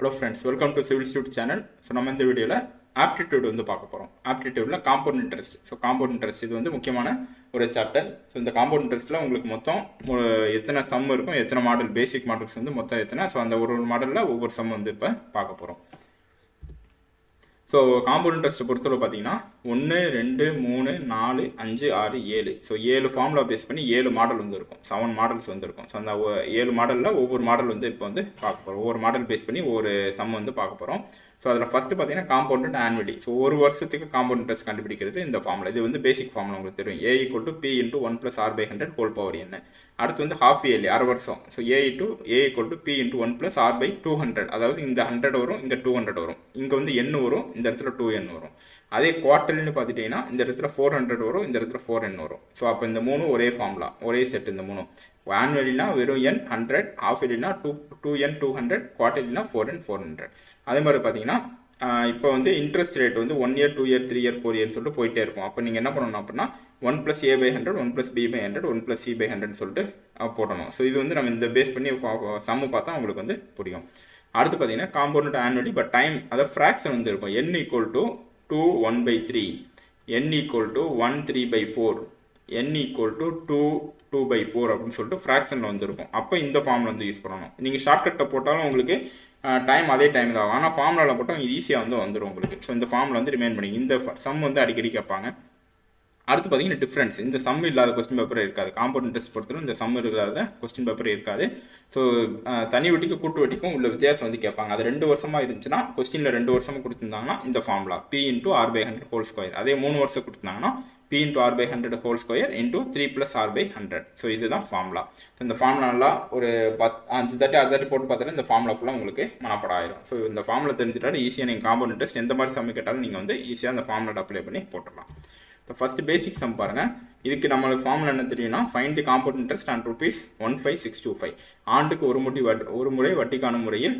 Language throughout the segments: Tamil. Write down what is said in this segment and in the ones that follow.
Hello friends, welcome to Civil Institute channel. So நம்ம இந்த வீடியோல aptitude வந்து பார்க்க போறோம். Aptitudeல compound interest. So compound interest இது வந்து முக்கியமான ஒரு சாப்டர். So இந்த compound interestல உங்களுக்கு மொத்தம் எத்தனை சம் இருக்கும், எத்தனை மாடல் பேசிக் மாடல்ஸ் வந்து மொத்தம் எத்தனை. So அந்த ஒரு மாடல்ல ஒவ்வொரு சம் வந்து இப்ப பார்க்க போறோம். So compound interest பொறுத்தவரை பாத்தீங்கன்னா 1 2 3 4 5 6 7. So 7 ஃபார்முலா பேஸ் பண்ணி 7 மாடல் வந்து இருக்கும். 7 மாடல்ஸ் வந்து இருக்கும். So அந்த 7 மாடல்ல ஒவ்வொரு மாடல் வந்து இப்போ வந்து பார்க்க போறோம். ஒவ்வொரு மாடல் பேஸ் பண்ணி ஒரு சம் வந்து பார்க்க போறோம். So அதில் ஃபர்ஸ்ட் பார்த்தீங்கன்னா காம்பவுண்டட் ஆனுவலி. ஸோ ஒரு வருஷத்துக்கு காம்பவுண்ட் இன்ட்ரெஸ்ட் கண்டுபிடிக்கிறது இந்த ஃபார்முலா. இது வந்து பேசிக் ஃபார்முலா உங்களுக்கு தெரியும். A = P × 1 + R/100 whole power n. அடுத்து வந்து ஹாஃப் இயர்லி அரை வருஷம். So A = P × 1 + R/200. அதாவது இந்த 100 வரும், இங்கே 200 வரும், இங்கே வந்து n வரும், இந்த இடத்துல 2n வரும். அதே குவார்டர்லின்னு பார்த்துட்டீங்கன்னா இந்த இடத்துல 400 வரும், இந்த இடத்துல 4n வரும். ஸோ அப்போ இந்த மூணு ஒரே ஃபார்முலா, ஒரே செட். இந்த மூணு ஆனுவலினா வெறும் n 100, ஹாஃப் இயர்லினா 2n 200, குவார்டர்லினா 4n 400. அதே மாதிரி பார்த்தீங்கன்னா இப்போ வந்து இன்ட்ரெஸ்ட் ரேட் வந்து 1 இயர் 2 இயர் 3 இயர் 4 இயர்னு சொல்லிட்டு போயிட்டே இருக்கும். அப்போ நீங்கள் என்ன பண்ணணும் அப்படின்னா 1 + A/100, 1 + B/100, 1 + C/100 சொல்லிட்டு போடணும். ஸோ இது வந்து நம்ம இந்த பேஸ் பண்ணி சம்மு பார்த்தா உங்களுக்கு வந்து புரியும். அடுத்து பார்த்தீங்கன்னா காம்பவுண்ட் ஆனுவலி பட் டைம், அதாவது ஃப்ராக்ஷன் வந்து இருக்கும். n = 2 1/3, n = 1 3/4, n = 2 2/4 அப்படின்னு சொல்லிட்டு ஃப்ராக்ஷனில் வந்துருக்கும். அப்போ இந்த ஃபார்முலா வந்து யூஸ் பண்ணணும். நீங்கள் ஷார்ட்கட்டை போட்டாலும் உங்களுக்கு டைம் அதே டைம் தான் ஆகும். ஆனால் ஃபார்முலாவில் போட்டால் ஈஸியாக வந்து வந்துடும் உங்களுக்கு. ஸோ இந்த ஃபார்முலா வந்து ரிமைன் பண்ணி இந்த சம் வந்து அடிக்கடி கேட்பாங்க. அடுத்து பார்த்தீங்கன்னா டிஃப்ரென்ஸ். இந்த சம் இல்லாத கொஸ்டின் பேப்பர் இருக்காது. காம்பவுண்ட் இன்ட்ரெஸ்ட் பொறுத்தவரை இந்த சம் இல்லாத கொஸ்டின் பேப்பர் இருக்காது. ஸோ தனி வட்டிக்கும் கூட்டு வட்டிக்கும் உள்ள வித்தியாசம் வந்து கேட்பாங்க. அது 2 வருஷமாக இருந்துச்சுன்னா கொஸ்டினில் 2 வருஷமாக கொடுத்துருந்தாங்கன்னா இந்த formula P × R/100 whole square. அதே 3 வருஷம் கொடுத்துருந்தாங்கன்னா P × R/100 whole square × 3 + R/100. So இதுதான் ஃபார்முலா. ஸோ இந்த ஃபார்முலாலாம் ஒரு 5 தட்டி 6 தட்டி போட்டு பார்த்தாலும் இந்த ஃபார்முலா ஃபுல்லாக உங்களுக்கு மனப்படம் ஆயிடும். ஸோ இந்த ஃபார்முலா தெரிஞ்சுட்டாலும் ஈஸியாக நீங்கள் காம்பவுண்ட் இன்ட்ரெஸ்ட் எந்த மாதிரி சம் கேட்டாலும் நீங்கள் வந்து ஈஸியாக அந்த ஃபார்முலா அப்ளை பண்ணி போட்டுடலாம். இப்போ ஃபர்ஸ்ட் பேசிக் சம் பாருங்க. இதுக்கு நம்மளுக்கு ஃபார்முலா என்ன தெரியும்னா find the compound interest on ₹15625. ஆண்டுக்கு ஒரு முறை வட்டிக்கான முறையில்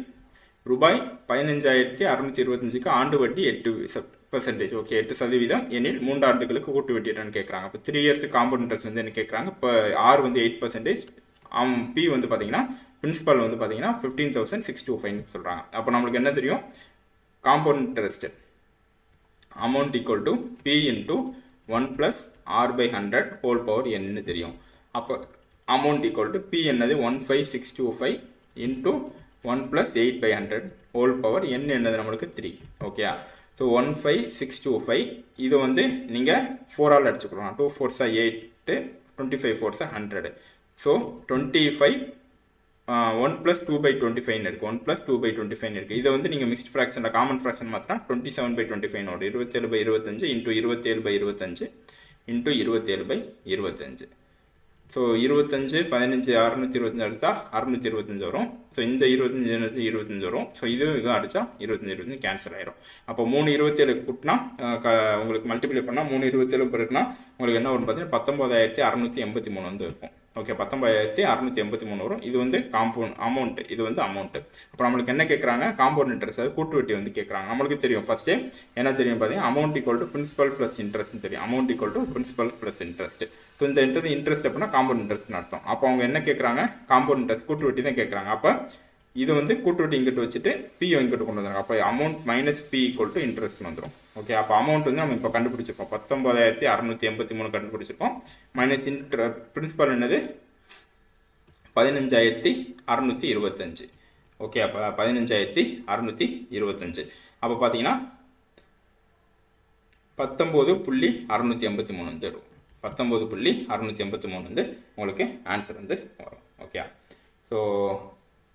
ரூபாய் 15,625க்கு ஆண்டு வட்டி 8%. ஓகே, 8% எனில் 3 ஆண்டுகளுக்கு கூட்டு வட்டி என்னன்னு கேட்குறாங்க. இப்போ 3 இயர்ஸ் காம்பவுண்ட் இன்ட்ரெஸ்ட் வந்து என்ன கேட்குறாங்க. இப்போ R வந்து 8%, P வந்து பார்த்தீங்கன்னா பிரின்சிபல் வந்து பார்த்தீங்கன்னா 15,625 சொல்கிறாங்க. அப்போ நம்மளுக்கு என்ன தெரியும், compound interest amount = P × 1 + R/100 whole power n தெரியும். அப்போ அமௌண்ட் = P என்னது 15,625 × 1 + 8/100 ஹோல் பவர் n என்னது நம்மளுக்கு 3. ஓகே, ஸோ 15,625 இது வந்து நீங்கள் 4ஆல் அடிச்சுக்கலாம். 2 4s 8, 25 4s 100. ஸோ 25 1 + 2/25 இருக்குது. 1 + 2/25 இருக்குது. இதை வந்து நீங்கள் மிக்ஸ்ட் ஃப்ராக்ஷனில் காமன் ஃப்ராக்ஷன் மாற்றினா 27/25 வரும். 27/25 × 27/25 × 27/25. ஸோ 25 15 625 அடித்தா 625 வரும். ஸோ இந்த 25 25 வரும். ஸோ இது அடித்தா 25 கேன்சல் ஆயிரும். அப்போ 3 27 கூட்டினா உங்களுக்கு மல்டிப்ளை பண்ணால் 3 27 பிறகுனா உங்களுக்கு என்ன வரும் பார்த்தீங்கன்னா 19,683 வந்து இருக்கும். ஓகே, 19,683 வரும். இது வந்து காம்பவுண்ட் அமௌண்ட், இது வந்து அமௌண்ட். அப்போ நம்மளுக்கு என்ன கேட்குறாங்க, காம்பவுண்ட் இன்ட்ரெஸ்ட், அது கூட்டு வட்டி வந்து கேட்குறாங்க. நம்மளுக்கு தெரியும் ஃபர்ஸ்ட்டே என்ன தெரியும் பார்த்தீங்கன்னா அமௌண்ட் = பிரின்சிபல் + இன்ட்ரெஸ்ட்னு தெரியும். Amount = principal + interest. ஸோ இந்த இன்ட்ரெஸ்ட் அப்படின்னா காம்பவுண்ட் இன்ட்ரெஸ்ட்னு அர்த்தம். அப்போ அவங்க என்ன கேட்குறாங்க, காம்பவுண்ட் இன்ட்ரெஸ்ட் கூட்டு வட்டி தான் கேட்குறாங்க. அப்போ இது வந்து கூட்டு வட்டி இங்கிட்டு வச்சுட்டு P இங்கிட்டு கொண்டு வந்துடும். அப்போ அமௌண்ட் - P = இன்ட்ரெஸ்ட்னு வந்துடும். ஓகே, அப்போ அமௌண்ட் வந்து நம்ம இப்போ கண்டுபிடிச்சிருக்கோம் 19,683 கண்டுபிடிச்சிருக்கோம். மைனஸ் பிரின்சிபல் என்னது 15,625. ஓகே, அப்போ 15,625. அப்போ பார்த்தீங்கன்னா 19,683 வந்து வரும். 19,683 வந்து உங்களுக்கு ஆன்சர் வந்து வரும். ஓகே, ஸோ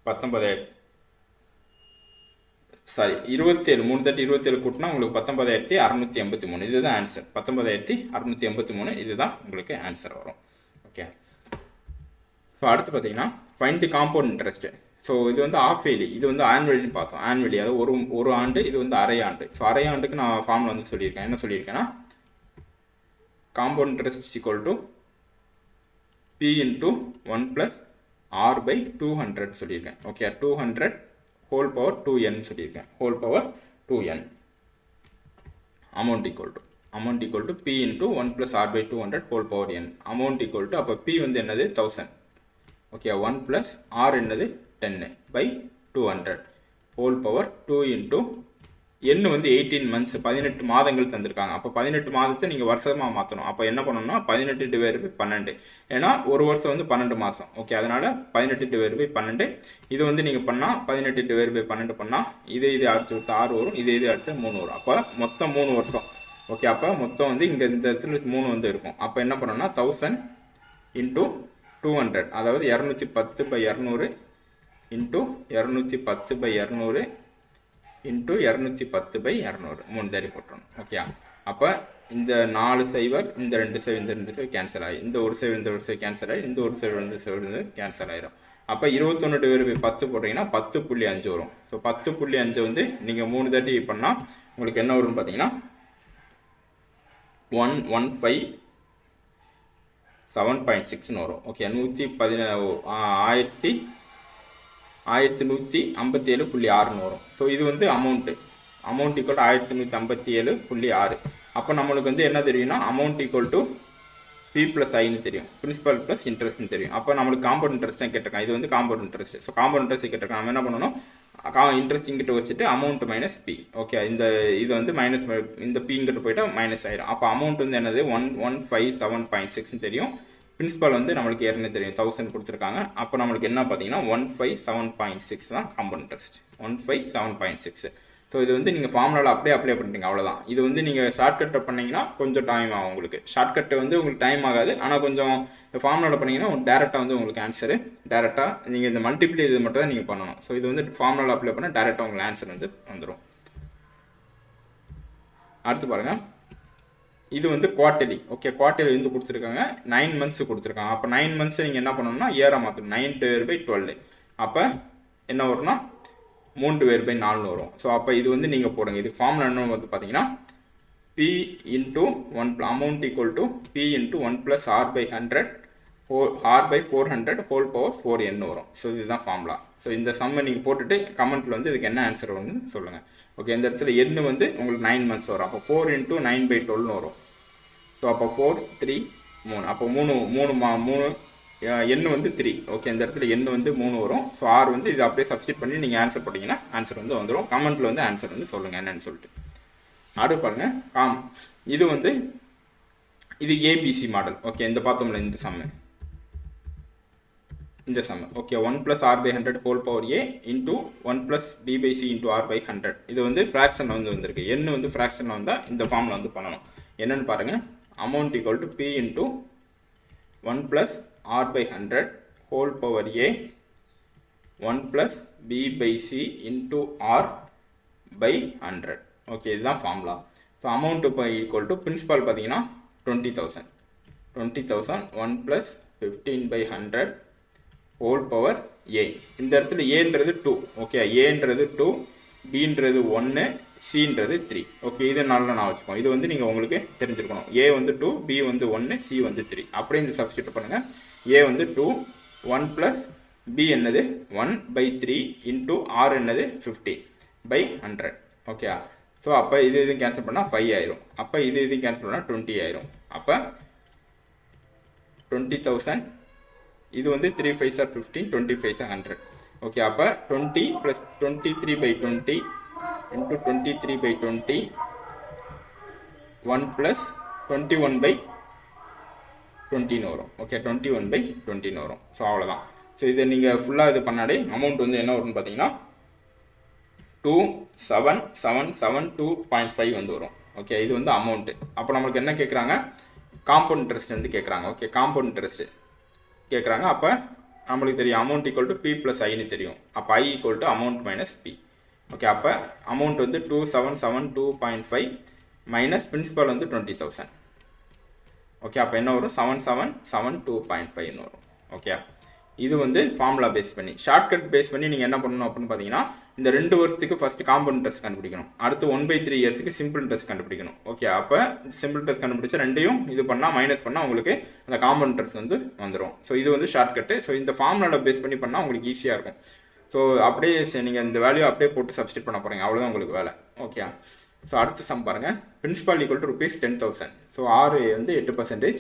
27 3 தட்டி 27 கூட்டினா உங்களுக்கு 19,683. இதுதான் ஆன்சர். 19,683 இதுதான் உங்களுக்கு ஆன்சர் வரும். ஓகே, ஸோ அடுத்து பார்த்தீங்கன்னா ஃபைண்ட் தி காம்பவுண்ட் இன்ட்ரெஸ்ட். ஸோ இது வந்து ஆஃப் இயர்லி, இது வந்து ஆனுவலின்னு பார்த்தோம். ஆனுவலி அதாவது ஒரு ஆண்டு, இது வந்து அரை ஆண்டு. ஸோ அரை ஆண்டுக்கு நான் ஃபார்முலா வந்து சொல்லியிருக்கேன். என்ன சொல்லியிருக்கேன்னா காம்பவுண்ட் இன்ட்ரெஸ்ட் = P × 1 + R/200 சொல்லியிருக்கேன். ஓகே, 200 ஹோல் பவர் 2n சொல்லியிருக்கேன். Whole power 2n. Amount = P × 1 + R/200 whole power n. Amount = அப்போ P வந்து என்னது 1000. ஓகே, 1 + R என்னது 10/200. ஹோல் பவர் 2 இன்ட்டு n வந்து 18 months 18 மாதங்கள் தந்திருக்காங்க. அப்போ 18 மாதத்தை நீங்கள் வருஷமாக மாற்றணும். அப்போ என்ன பண்ணணும்னா 18 டிவைட் பை 12. ஏன்னா ஒரு வருஷம் வந்து 12 மாதம். ஓகே, அதனால் 18 டிவைட் பை 12. இது வந்து நீங்கள் பண்ணால் 18 டிவைட் பை 12 பண்ணால் இது அடிச்சு கொடுத்தா 6 வரும், இது அடிச்சா 3 வரும். அப்போ மொத்தம் 3 வருஷம். ஓகே, அப்போ மொத்தம் வந்து இங்கே இந்த இடத்துல 3 வந்து இருக்கும். அப்போ என்ன பண்ணணும்னா 1000 இன்ட்டு 200, அதாவது 210 by 200 into 210 by 200 into 210 by 200 3 தடவை போட்டுறணும். ஓகே, அப்போ இந்த 4 சைவர் இந்த 2 சைவர் இந்த 2 சைவர் கேன்சல் ஆகி இந்த ஒரு சைவர் இந்த ஒரு சைவர் கேன்சல் ஆகி இந்த ஒரு சைவர் இந்த சைவர் கேன்சல் ஆகிடும். அப்போ 21 டிவைட் பை 10 போட்டிங்கன்னா 10.5 வரும். ஸோ 10.5 வந்து நீங்கள் 3 தடவை பண்ணால் உங்களுக்கு என்ன வரும்னு பார்த்தீங்கன்னா 117.6 வரும். ஓகே, 1157.6 வரும். ஸோ இது வந்து அமௌண்ட் ஈக்குவல் டு 1157.6. அப்போ நம்மளுக்கு வந்து என்ன தெரியும்னா amount equal to P plus ஐன்னு தெரியும், பிரின்சிபல் ப்ளஸ் இன்ட்ரெஸ்ட்னு தெரியும். அப்போ நம்மளுக்கு காம்பவுண்ட் இன்ட்ரெஸ்ட் தான் கேட்டிருக்காங்க. இது வந்து compound interest. So compound interest கேட்டிருக்காங்க. நம்ம என்ன பண்ணணும், இன்ட்ரெஸ்ட் இங்கிட்ட வச்சுட்டு அமௌண்ட் மைனஸ் பி. ஓகே, இது வந்து மைனஸ் இந்த பிங்கிட்ட போயிட்டா மைனஸ் ஆயிடும். அப்போ அமௌண்ட் வந்து என்னது 1157.6 தெரியும். பிரின்சிபல் வந்து நம்மளுக்கு ஏற்கனவே தெரியும் 1000 கொடுத்துருக்காங்க. அப்போ நம்மளுக்கு என்ன பார்த்தீங்கன்னா 157.6 தான் காம்பவுண்ட் இன்ட்ரெஸ்ட். 157.6. ஸோ இது வந்து நீங்கள் ஃபார்முலாவில் அப்படியே அப்ளை பண்ணுறீங்க, அவ்வளோதான். இது வந்து நீங்கள் ஷார்ட்கட்டை பண்ணிங்கன்னா கொஞ்சம் டைம் ஆகும் உங்களுக்கு. ஷார்ட்கட்டை வந்து உங்களுக்கு டைம் ஆகாது, ஆனால் கொஞ்சம் ஃபார்முலாவில் பண்ணிங்கன்னா டேரெக்டாக வந்து உங்களுக்கு ஆன்சரு டேரெக்டாக நீங்கள் இந்த மல்டிப்ளை இது மட்டும் தான் நீங்கள் பண்ணணும். ஸோ இது வந்து ஃபார்முலாவில் அப்ளை பண்ணால் டேரெக்டாக உங்களுக்கு ஆன்சர் வந்து வந்துடும். அடுத்து பாருங்கள், இது வந்து குவார்ட்டர்லி. ஓகே, குவார்ட்டர்லி வந்து கொடுத்துருக்காங்க, 9 months கொடுத்துருக்காங்க. அப்போ 9 months நீங்கள் என்ன பண்ணணும்னா இயராக மாற்றணும். 9 டிவைட் பை 12. அப்போ என்ன வரும்னா 3 டிவைட் பை 4 வரும். ஸோ அப்போ இது வந்து நீங்கள் போடுங்க. இதுக்கு ஃபார்முலா என்ன வந்து பார்த்தீங்கன்னா P into 1 amount equal to P into 1 plus R by 100 R by 400 whole power 4n வரும். ஸோ இதுதான் ஃபார்முலா. ஸோ இந்த சம்மை நீங்கள் போட்டுட்டு கமெண்ட்டில் வந்து இதுக்கு என்ன ஆன்சர் வரும்னு சொல்லுங்கள். ஓகே, இந்த இடத்துல n வந்து உங்களுக்கு 9 months வரும். அப்போ 4 இன்ட்டு 9 பை 12 வரும். ஸோ அப்போ 4 3 3. அப்போ 3 n வந்து 3. ஓகே, இந்த இடத்துல n வந்து 3 வரும். ஸோ r வந்து இது அப்படியே சப்ஸ்டிட் பண்ணி நீங்கள் ஆன்சர் போட்டிங்கன்னா ஆன்சர் வந்து வந்துடும். கமெண்ட்டில் வந்து ஆன்சர் வந்து சொல்லுங்கள் என்னன்னு சொல்லிட்டு. அடுத்து பாருங்கள், இது வந்து இது ஏபிசி மாடல். ஓகே, இந்த பார்த்தோம்ல இந்த sum okay 1 plus R by 100 whole power A into 1 plus B by C into R by 100. இது வந்து ஃப்ராக்ஷனில் வந்து வந்திருக்கு. n வந்து ஃப்ராக்ஷனில் வந்தால் இந்த ஃபார்மில் வந்து பண்ணணும். என்னென்னு பாருங்கள், amount equal to P into 1 plus r by 100 whole power a 1 plus b by c into r by 100. Okay, இதுதான் ஃபார்முலா. ஸோ அமௌண்ட் இப்போ ஈக்குவல் டு பிரின்சிபல் பார்த்தீங்கன்னா 20,000 1 plus 15 by 100 whole power a. இந்த இடத்துல ஏன்றது 2. ஓகே, ஏன்றது 2, பின்றது 1, சின்றது 3. ஓகே, இது நல்லா நான் வச்சுப்போம். இது வந்து நீங்கள் உங்களுக்கு தெரிஞ்சிருக்கணும். ஏ வந்து 2, பி வந்து 1, சி வந்து 3. அப்படியே இந்த சப்ஸ்டியூட் பண்ணுங்கள். ஏ வந்து 2, 1 ப்ளஸ் பி என்னது 1 பை 3 இன்ட்டு ஆர் என்னது 50 பை 100. ஓகே, ஸோ அப்போ இது கேன்சல் பண்ணால் 5 ஆயிரும். அப்போ இது கேன்சல் பண்ணால் 20 ஆயிரும். அப்போ 20,000. இது வந்து 3 5 are 15, 25 are 100. ஓகே, அப்போ 20 plus 23 by 20 into 23 by 20 1 plus 21 by 20 வரும். ஓகே, 21 பை 20 வரும். ஸோ அவ்வளோதான். ஸோ இதை நீங்கள் ஃபுல்லாக இது பண்ணாலே அமௌண்ட் வந்து என்ன வரும்னு பார்த்தீங்கன்னா 2772.5 வந்து வரும். ஓகே, இது வந்து அமௌண்ட்டு. அப்போ நம்மளுக்கு என்ன கேட்குறாங்க, காம்பவுண்ட் இன்ட்ரெஸ்ட் வந்து கேட்குறாங்க. ஓகே, காம்பவுண்ட் இன்ட்ரெஸ்ட் கேட்குறாங்க. அப்போ நம்மளுக்கு தெரியும் amount equal to P plus ஐன்னு தெரியும். அப்போ I equal to amount minus P. Okay, அப்போ அமௌண்ட் வந்து 2772.5 மைனஸ் பிரின்சிபல் வந்து 20,000. ஓகே, அப்போ என்ன வரும் 7772.5 வரும். ஓகே, இது வந்து ஃபார்முலா பேஸ் பண்ணி ஷார்ட்கட் பேஸ் பண்ணி நீங்கள் என்ன பண்ணணும் அப்படின்னு பார்த்தீங்கன்னா இந்த 2 வருஷத்துக்கு ஃபஸ்ட்டு காம்பவுண்ட் இன்ட்ரெஸ்ட் கண்டுபிடிக்கணும். அடுத்து 1/3 இயர்ஸுக்கு சிம்பிள் இன்ட்ரெஸ்ட் கண்டுபிடிக்கணும். ஓகே, அப்போ சிம்பிள் இன்ட்ரெஸ்ட் கண்டுபிடிச்சா ரெண்டையும் இது பண்ணால் மைனஸ் பண்ணால் உங்களுக்கு அந்த காம்பவுண்ட் இன்ட்ரெஸ்ட் வந்து வந்துடும். ஸோ இது வந்து ஷார்ட்கட்டு. ஸோ இந்த ஃபார்முலாவில் பேஸ் பண்ணி பண்ணால் உங்களுக்கு ஈஸியாக இருக்கும். ஸோ அப்படியே நீங்கள் இந்த வேல்யூ அப்படியே போட்டு சப்ஸ்டிட் பண்ண போகிறீங்க, அவ்வளோதான் உங்களுக்கு வேலை. ஓகே, ஸோ அடுத்த சம் பாருங்கள். Principal equal to ₹10,000. So R வந்து 8%,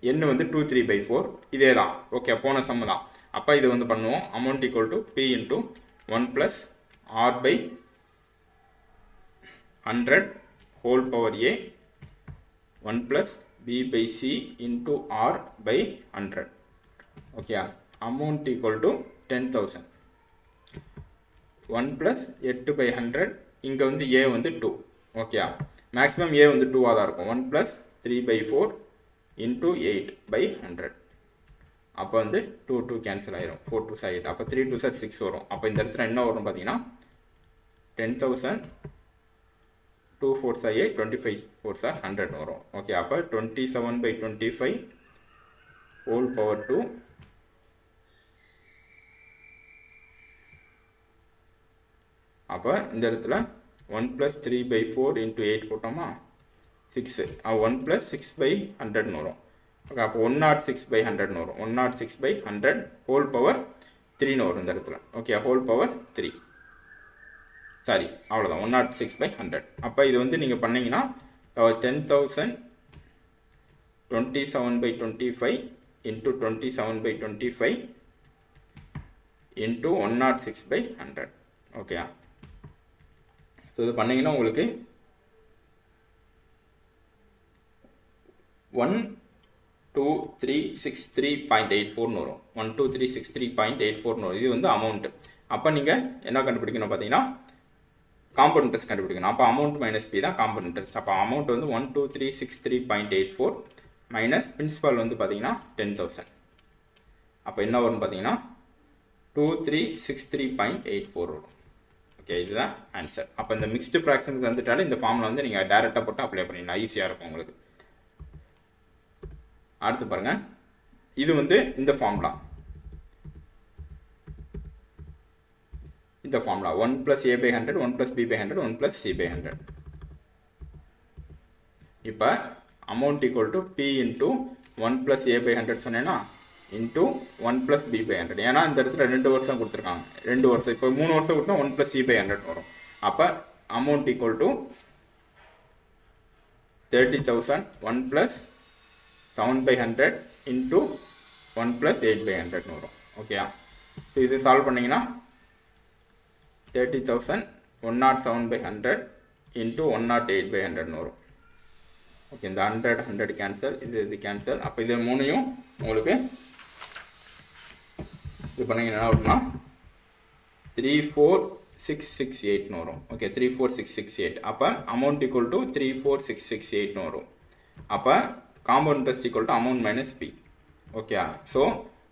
n வந்து 23/4. இதே தான். ஓகே, போன சம்மு தான். அப்போ இது வந்து பண்ணுவோம். Amount equal to P into 1 plus r by 100 whole power a 1 plus b by c into r by 100. Okay, amount equal to 10,000. 1 plus 8 by 100. இங்க வந்து a வந்து 2. Okay, maximum a வந்து 2 ஆதா இருக்கும். 1 plus 3 by 4 into 8 by 100. அப்போ வந்து 2 cancel ஆயிரும். 4 2 8. அப்போ 3 2 6 வரும். அப்போ இந்த இடத்துல என்ன வரும் பார்த்தீங்கன்னா 10,000 2 4 8 25 4 100 வரும். ஓகே, அப்போ 27 by 25 whole power 2 அப்போ இந்த இடத்துல 1 plus 3 by 4 into 8 போட்டோமா 6. 1 plus 6 by 100 வரும். ஓகே, அப்போ 106 by 100 வரும். 106 by 100 whole power 3 வரும் இந்த இடத்துல. Okay, whole power 3. சாரி, அவ்வளோதான் 106 by 100. அப்போ இது வந்து நீங்கள் பண்ணிங்கன்னா 10,027 by 25 into 27 by 25 into 106 by 100. Okay, so இது பண்ணிங்கன்னா உங்களுக்கு 12363.84 வரும். 12363.84 வரும். இது வந்து அமௌண்ட். அப்போ நீங்கள் என்ன கண்டுபிடிக்கணும் பார்த்தீங்கன்னா காம்பவுண்ட் இன்ட்ரெஸ்ட் கண்டுபிடிக்கணும். அப்போ அமௌண்ட் மைனஸ் பி தான் காம்பவுண்ட் இன்ட்ரெஸ்ட். அப்போ அமௌண்ட் வந்து 12363.84 மைனஸ் பிரின்சிபல் வந்து பார்த்தீங்கன்னா 10,000. அப்போ என்ன வரும்னு பார்த்தீங்கன்னா 2363.84 வரும். ஓகே, இதுதான் ஆன்சர். அப்போ இந்த மிக்ஸ்டு ஃப்ராக்ஷன்ஸ் வந்துட்டாலே இந்த ஃபார்மில் வந்து நீங்கள் டேரெக்டாக போட்டு அப்ளை பண்ணிடலாம். ஈஸியாக இருக்கும் உங்களுக்கு. அடுத்து பாருங்கள், இது வந்து இந்த ஃபார்முலா. இந்த formula 1 plus a by 100 1 plus b by 100 1 plus c by 100. இப்போ amount equal to p into 1 plus a by 100 சொன்னேன்னா into 1 plus b by 100. ஏன்னா இந்த இடத்துல 2 வருஷம் கொடுத்துருக்காங்க. 2 வருஷம், இப்போ 3 வருஷம் கொடுத்தா 1 plus c by 100 வரும். அப்போ amount equal to 30,000 1 plus 7 by 100 into 1 plus 8 by 100 வரும். ஓகேயா, ஸோ இது சால்வ் பண்ணிங்கன்னா 30,000 107 by 100 into 108 by 100 வரும். ஓகே, இந்த 100 கேன்சல், இது கேன்சல். அப்போ இது மூணையும் உங்களுக்கு இது பண்ணிங்கன்னா என்ன வரும்னா 34668 வரும். ஓகே, 34668. அப்போ அமௌண்ட் ஈக்குவல் டு 34668 வரும். அப்போ compound interest equal to amount minus P. Okay, so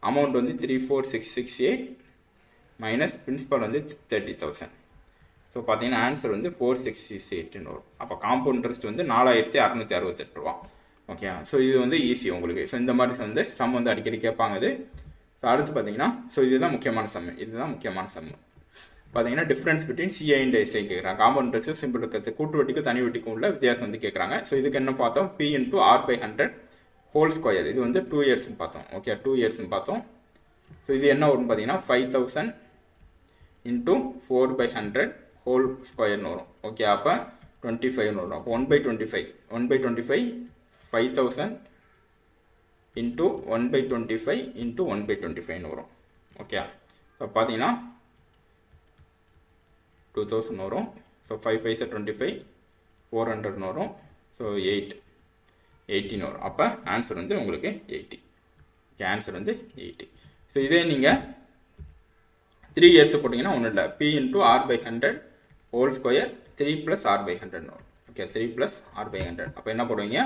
amount வந்து 34668 மைனஸ் பிரின்சிபல் வந்து 30,000. ஸோ பார்த்தீங்கன்னா ஆன்சர் வந்து 4668 வரும். அப்போ காம்பவுண்ட் இன்ட்ரெஸ்ட் வந்து 4668 ரூபா. ஓகே, ஸோ இது வந்து ஈஸி உங்களுக்கு. ஸோ இந்த மாதிரி வந்து சம் வந்து அடிக்கடி கேட்பாங்க. இது ஸோ அடுத்து பார்த்தீங்கன்னா ஸோ இதுதான் முக்கியமான சம். இதுதான் முக்கியமான சம். பார்த்தீங்கன்னா difference between CI and SI கேட்குறாங்க. காம்பவுண்ட் இன்ட்ரெஸ்ட் சிம்பிள் இருக்கிறது கூட்டு வட்டிக்கும் தனி வட்டிக்கும் உள்ள வித்தியாசம் வந்து கேட்குறாங்க. ஸோ இதுக்கு என்ன பார்த்தோம், P into R by 100 whole square. இது வந்து 2 இயர்ஸ்னு பார்த்தோம். ஓகே, 2 இயர்ஸ்னு பார்த்தோம். ஸோ இது என்ன வரும்னு பார்த்தீங்கன்னா 5,000 இன்டூ 4 by 100 ஹோல் ஸ்கொயர்னு வரும். ஓகே, அப்போ 25 வரும். அப்போ 1 by 25 5,000 into 1 by 25 into 1 by 25 வரும். ஓகே, ஸோ பார்த்தீங்கன்னா 2000 வரும். ஸோ 5 5 25 400 வரும். ஸோ 18 வரும். அப்போ ஆன்சர் வந்து உங்களுக்கு 80. ஓகே, ஆன்சர் வந்து 80. ஸோ இதே நீங்கள் 3 இயர்ஸ் போட்டிங்கன்னா ஒன்றும் இல்லை, P into R by 100 whole square 3 plus R by 100 வரும். Okay, 3 plus R by 100. அப்போ என்ன போடுவீங்க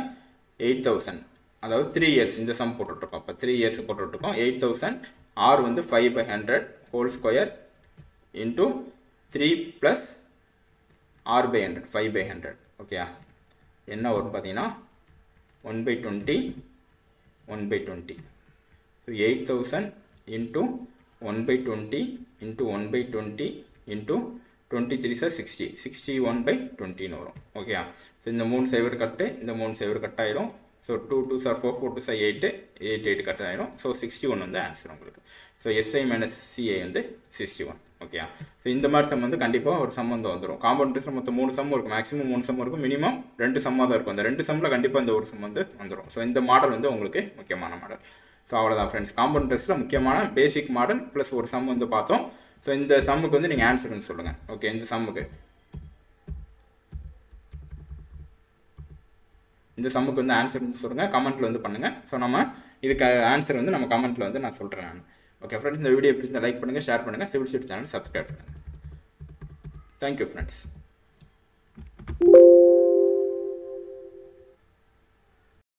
8,000, அதாவது 3 இயர்ஸ் இந்த சம் போட்டுட்ருக்கோம். அப்போ 3 இயர்ஸ் போட்டுட்ருக்கோம். 8,000 ஆர் வந்து 5 by 100 whole square into 3 plus R by 100 5 by 100. Okay, என்ன வரும் பார்த்தீங்கன்னா 1 by 20 1 by 20. So 8,000 into 1 by 20 into 1 by 20 into 23 sir 60 61 by 20 வரும். ஓகே, ஸோ இந்த 3 சைவர் கட்டு, இந்த 3 சைவர் கட் ஆயிடும். ஸோ 2 2 சார் 4 4 2 சார் 8 8 8 கட் ஆயிடும். ஸோ 61 வந்து ஆன்சர் உங்களுக்கு. ஸோ எஸ்ஐ மைனஸ் சிஐ வந்து 61. ஓகே, ஸோ இந்த மாதிரி சம் வந்து கண்டிப்பாக ஒரு சம் வந்து வந்துடும். காம்பவுண்ட் இன்ட்ரெஸ்ட் மொத்தம் 3 சம் இருக்கும். மேக்ஸிமம் 3 சம் இருக்கும். மினிமம் 2 சம்மாக தான் இருக்கும். அந்த 2 சம்மில் கண்டிப்பாக இந்த ஒரு சம் வந்து வந்துடும். ஸோ இந்த மாடல் வந்து உங்களுக்கு முக்கியமான மாடல். ஸோ அவ்வளோதான் ஃப்ரெண்ட்ஸ், காம்பவுண்ட் இன்ட்ரெஸ்ட்டில் முக்கியமான பேசிக் மாடல் ப்ளஸ் ஒரு சம் வந்து பார்த்தோம். ஸோ இந்த சம்முக்கு வந்து நீங்கள் ஆன்சர் வந்து சொல்லுங்கள். ஓகே, இந்த சம்முக்கு வந்து ஆன்சர் வந்து சொல்லுங்கள், கமெண்ட்டில் வந்து பண்ணுங்கள். ஸோ நம்ம இதுக்கு ஆன்சர் வந்து நம்ம கமெண்ட்டில் வந்து நான் சொல்கிறேன் நான். ஓகே ஃப்ரெண்ட்ஸ், இந்த வீடியோ பிடிச்சிருந்தா லைக் பண்ணுங்கள், ஷேர் பண்ணுங்கள், சிவில் ஸ்டடி சேனல் சப்ஸ்கிரைப் பண்ணுங்கள். Thank you friends.